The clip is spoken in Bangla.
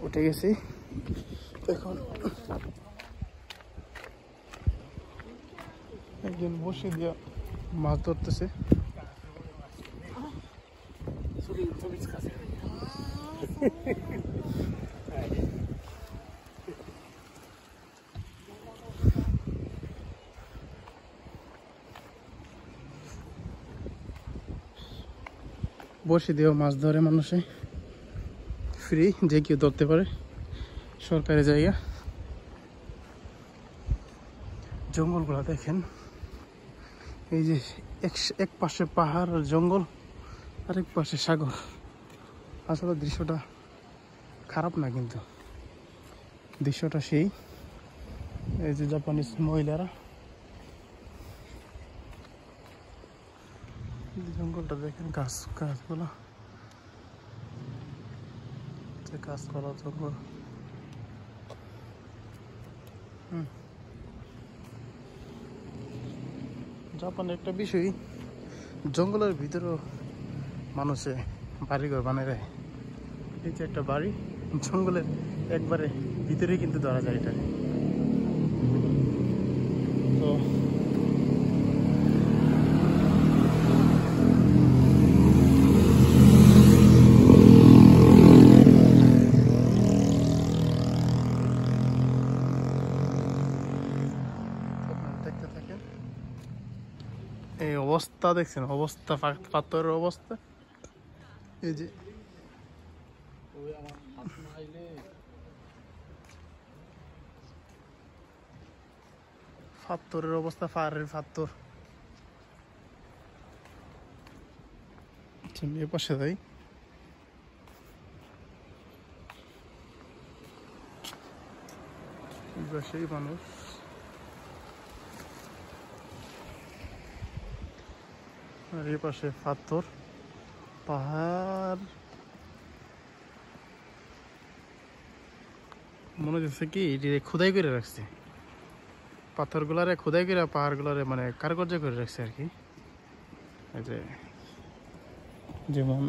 উঠে গেছি এখন। একজন বসে দিয়া মাছ ধরতেছে। বসে দিয়েও মাছ ধরে মানুষে, ফ্রি, যে কেউ ধরতে পারে, সরকারি জায়গা। জঙ্গলগুলো দেখেন, এই যে এক পাশে পাহাড় আর জঙ্গল, আরেক পাশে সাগর। আসলে দৃশ্যটা খারাপ না, কিন্তু দৃশ্যটা সেই। এই যে জাপানিজ মহিলারা, জঙ্গলটা দেখেন, গাছগুলো, কাজ করা জঙ্গল। জাপানের একটা বিষয়, জঙ্গলের ভিতরেও মানুষে বাড়িঘর বানিয়ে দেয়। এই যে একটা বাড়ি জঙ্গলের একবারে ভিতরে কিন্তু ধরা যায় এটা। তো দেখতে থাকেন, এই অবস্থা দেখছেন, অবস্থা পাথরের অবস্থা। এই যে পাথরের অবস্থা, পাহাড়ের পাথর। এ পাশে যাই, সেই মানুষ। আর এ পাশে পাথর, পাহাড়। মনে হচ্ছে কি এটি খোদাই করে রাখছে, পাথরগুলারে খোদাই করে, পাহাড়গুলারে মানে কারুকার্য করে রাখছে আর কি। এই যে যেমন